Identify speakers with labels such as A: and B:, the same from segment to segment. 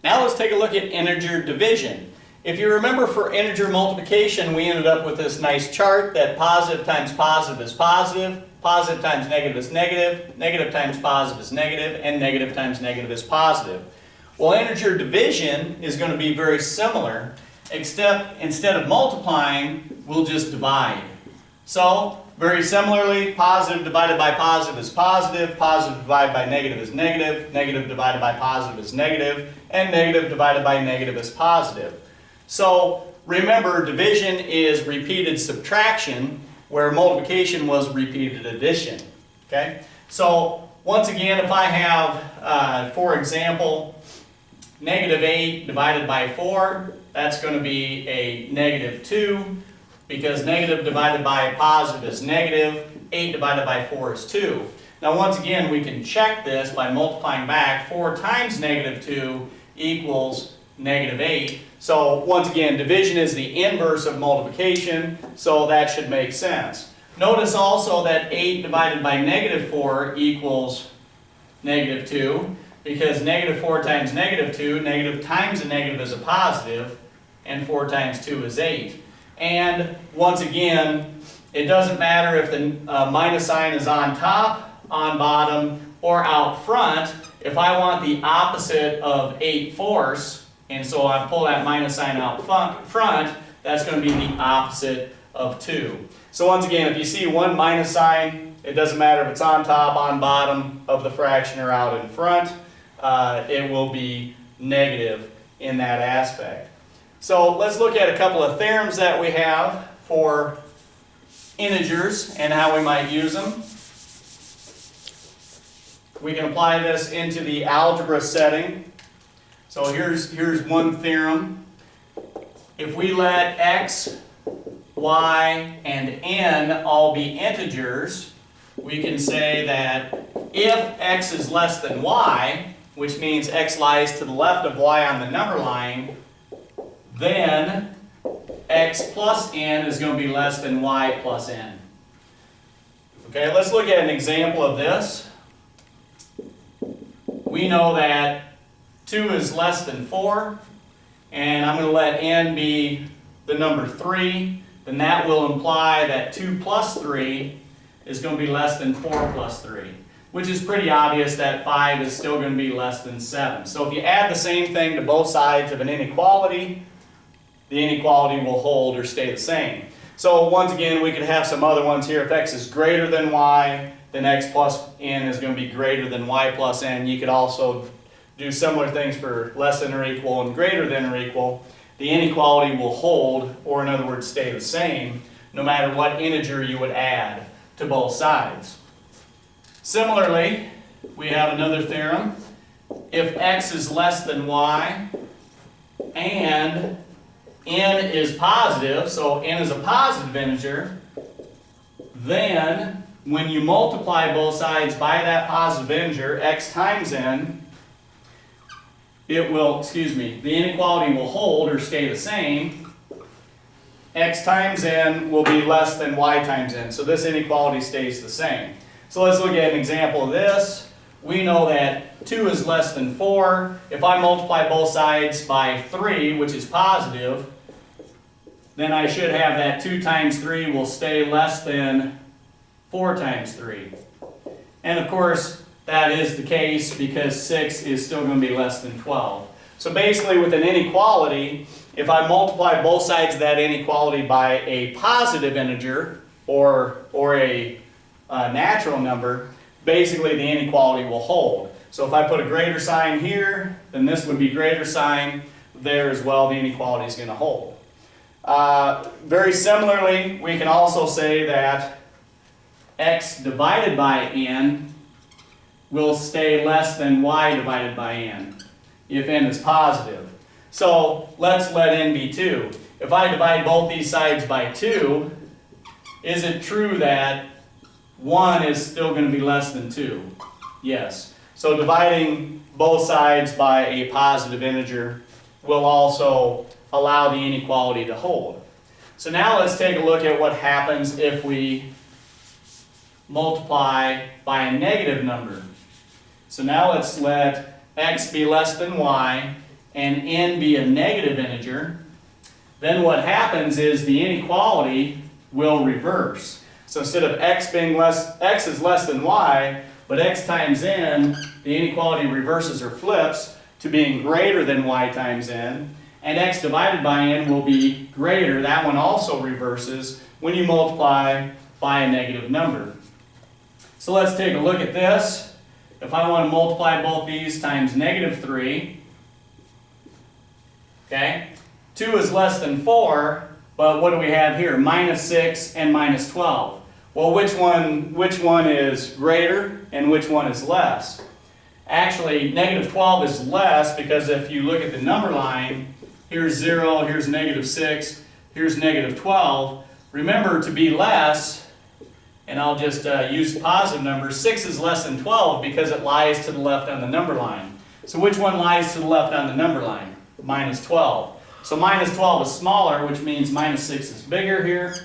A: Now let's take a look at integer division. If you remember, for integer multiplication, we ended up with this nice chart that positive times positive is positive, positive times negative is negative, negative times positive is negative, and negative times negative is positive. Well, integer division is going to be very similar, except instead of multiplying, we'll just divide. So, very similarly, positive divided by positive is positive, positive divided by negative is negative, negative divided by positive is negative, and negative divided by negative is positive. So, remember, division is repeated subtraction, where multiplication was repeated addition. Okay? So, once again, if I have, for example, negative 8 divided by 4, that's going to be a negative 2, because negative divided by positive is negative, 8 divided by 4 is 2. Now once again, we can check this by multiplying back. 4 times negative 2 equals negative 8. So once again, division is the inverse of multiplication, so that should make sense. Notice also that 8 divided by negative 4 equals negative 2, because negative 4 times negative 2, negative times a negative is a positive, and 4 times 2 is 8. And once again, it doesn't matter if the minus sign is on top, on bottom, or out front. If I want the opposite of 8/4, and so I pull that minus sign out front, that's going to be the opposite of 2. So once again, if you see one minus sign, it doesn't matter if it's on top, on bottom of the fraction, or out in front. It will be negative in that aspect. So let's look at a couple of theorems that we have for integers and how we might use them. We can apply this into the algebra setting. So here's one theorem. If we let x, y, and n all be integers, we can say that if x is less than y, which means x lies to the left of y on the number line, then x plus n is going to be less than y plus n. Okay, let's look at an example of this. We know that 2 is less than 4, and I'm going to let n be the number 3. Then that will imply that 2 plus 3 is going to be less than 4 plus 3, which is pretty obvious that 5 is still going to be less than 7. So if you add the same thing to both sides of an inequality, the inequality will hold or stay the same. So once again, we could have some other ones here. If x is greater than y, then x plus n is going to be greater than y plus n. You could also do similar things for less than or equal and greater than or equal. The inequality will hold, or in other words, stay the same, no matter what integer you would add to both sides. Similarly, we have another theorem. If x is less than y and n is positive, so n is a positive integer, then when you multiply both sides by that positive integer, x times n, the inequality will hold or stay the same. X times n will be less than y times n, so this inequality stays the same. So let's look at an example of this. We know that 2 is less than 4. If I multiply both sides by 3, which is positive, then I should have that 2 times 3 will stay less than 4 times 3. And of course, that is the case because 6 is still going to be less than 12. So basically with an inequality, if I multiply both sides of that inequality by a positive integer or a natural number, basically the inequality will hold. So if I put a greater sign here, then this would be greater sign there as well. The inequality is going to hold. Very similarly, we can also say that x divided by n will stay less than y divided by n if n is positive. So let's let n be 2. If I divide both these sides by 2, is it true that 1 is still going to be less than 2? Yes. So dividing both sides by a positive integer will also allow the inequality to hold. So now let's take a look at what happens if we multiply by a negative number. So now let's let x be less than y and n be a negative integer, then what happens is the inequality will reverse. So instead of x is less than y, but x times n, the inequality reverses or flips to being greater than y times n, and x divided by n will be greater. That one also reverses when you multiply by a negative number. So let's take a look at this. If I want to multiply both these times negative 3, okay, 2 is less than 4, but what do we have here? Minus 6 and minus 12. Well, which one is greater and which one is less? Actually, negative 12 is less because if you look at the number line, here's 0, here's negative 6, here's negative 12. Remember, to be less, and I'll just use positive numbers, 6 is less than 12 because it lies to the left on the number line. So which one lies to the left on the number line? Minus 12. So minus 12 is smaller, which means minus 6 is bigger here.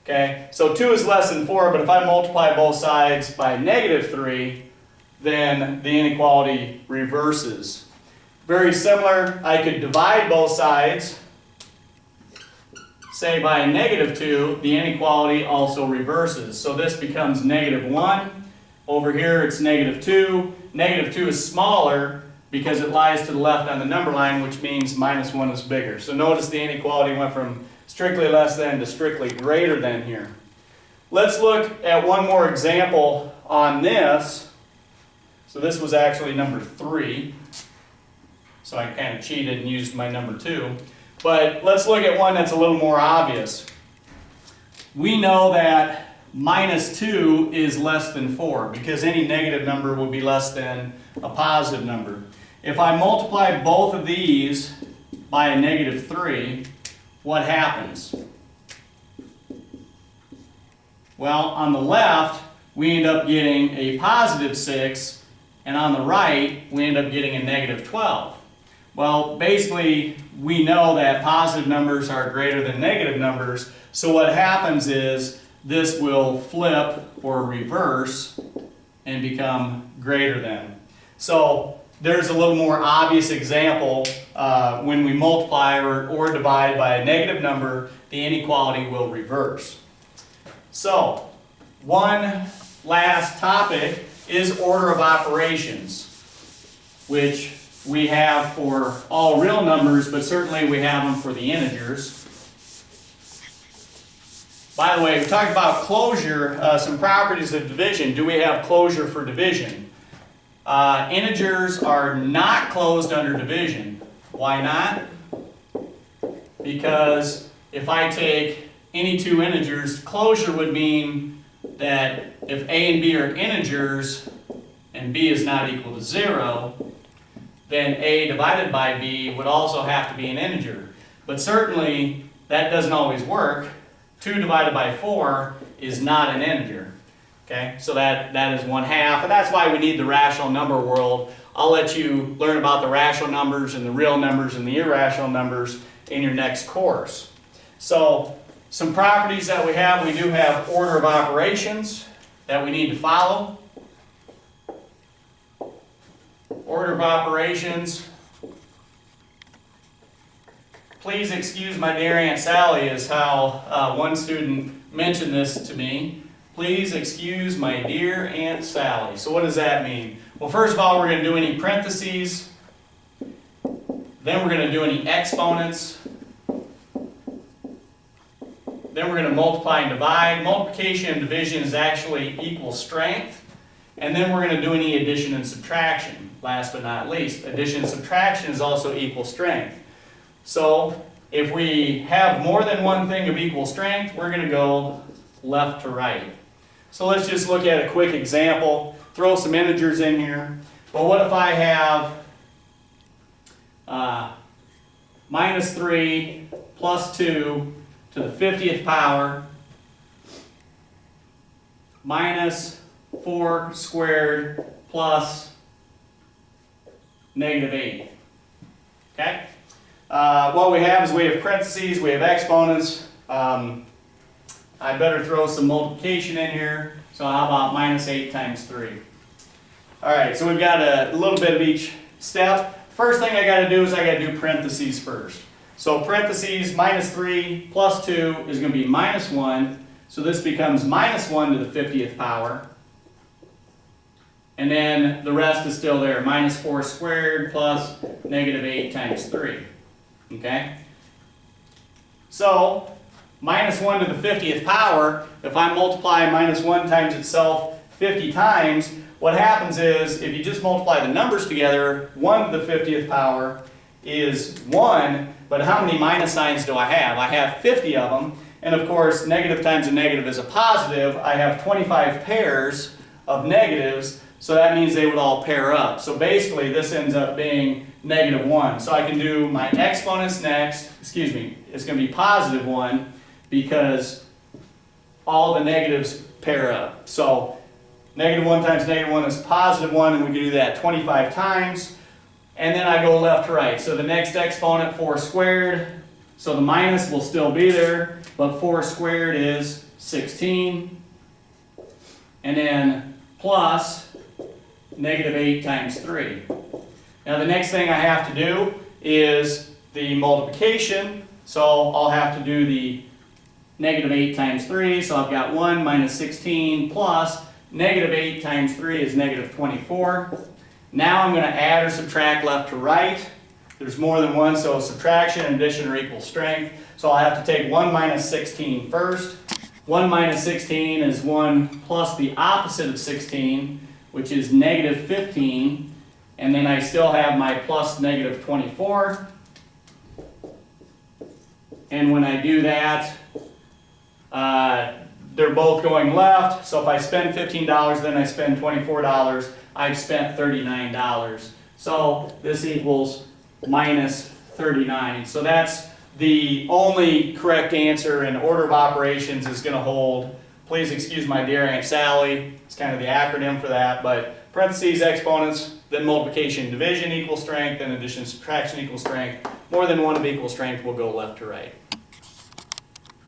A: Okay, so 2 is less than 4, but if I multiply both sides by negative 3, then the inequality reverses. Very similar, I could divide both sides, say by a negative 2, the inequality also reverses. So this becomes negative 1. Over here it's negative 2. Negative 2 is smaller because it lies to the left on the number line, which means minus 1 is bigger. So notice the inequality went from strictly less than to strictly greater than here. Let's look at one more example on this. So this was actually number 3. So I kind of cheated and used my number 2. But let's look at one that's a little more obvious. We know that minus 2 is less than 4 because any negative number will be less than a positive number. If I multiply both of these by a negative 3, what happens? Well, on the left, we end up getting a positive 6, and on the right, we end up getting a negative 12. Well, basically, we know that positive numbers are greater than negative numbers, so what happens is this will flip or reverse and become greater than. So there's a little more obvious example. When we multiply or divide by a negative number, the inequality will reverse. So, one last topic is order of operations, which we have for all real numbers, but certainly we have them for the integers. By the way, we talked about closure, some properties of division. Do we have closure for division? Integers are not closed under division. Why not? Because if I take any two integers, closure would mean that if a and b are integers and b is not equal to 0, then a divided by b would also have to be an integer. But certainly that doesn't always work. 2 divided by 4 is not an integer. Okay, so that is 1/2, and that's why we need the rational number world. I'll let you learn about the rational numbers and the real numbers and the irrational numbers in your next course. So, some properties that we do have order of operations that we need to follow. Order of operations. Please excuse my dear Aunt Sally is how one student mentioned this to me. Please excuse my dear Aunt Sally. So what does that mean? Well, first of all, we're going to do any parentheses. Then we're going to do any exponents. Then we're going to multiply and divide. Multiplication and division is actually equal strength. And then we're going to do any addition and subtraction. Last but not least, addition and subtraction is also equal strength. So if we have more than one thing of equal strength, we're going to go left to right. So let's just look at a quick example. Throw some integers in here. Well, what if I have minus 3 plus 2 to the 50th power minus 4 squared plus negative 8. Okay? What we have is we have parentheses, we have exponents. I better throw some multiplication in here. So how about minus 8 times 3? Alright, so we've got a little bit of each step. first thing I gotta do is I gotta do parentheses first. So parentheses minus 3 plus 2 is gonna be minus 1. So this becomes minus 1 to the 50th power. And then the rest is still there, minus 4 squared plus negative 8 times 3. Okay? So, minus 1 to the 50th power, if I multiply minus 1 times itself 50 times, what happens is, if you just multiply the numbers together, 1 to the 50th power is 1, but how many minus signs do I have? I have 50 of them, and of course, negative times a negative is a positive. I have 25 pairs of negatives, so that means they would all pair up. So basically, this ends up being negative 1. So I can do my exponents next. Excuse me, it's going to be positive 1 because all the negatives pair up. So negative 1 times negative 1 is positive 1, and we can do that 25 times. And then I go left to right. So the next exponent, 4 squared. So the minus will still be there, but 4 squared is 16. And then plus negative 8 times 3. Now the next thing I have to do is the multiplication. So I'll have to do the negative 8 times 3. So I've got 1 minus 16 plus negative 8 times 3 is negative 24. Now I'm going to add or subtract left to right. There's more than one, so subtraction and addition are equal strength. So I'll have to take 1 minus 16 first. 1 minus 16 is 1 plus the opposite of 16, which is negative 15. And then I still have my plus negative 24. And when I do that, they're both going left. So if I spend $15, then I spend $24, I've spent $39. So this equals minus 39. So that's the only correct answer, and order of operations is going to hold. Please excuse my dear Aunt Sally. It's kind of the acronym for that, but parentheses, exponents, then multiplication, division equal strength, then addition, subtraction equal strength. More than one of equal strength will go left to right.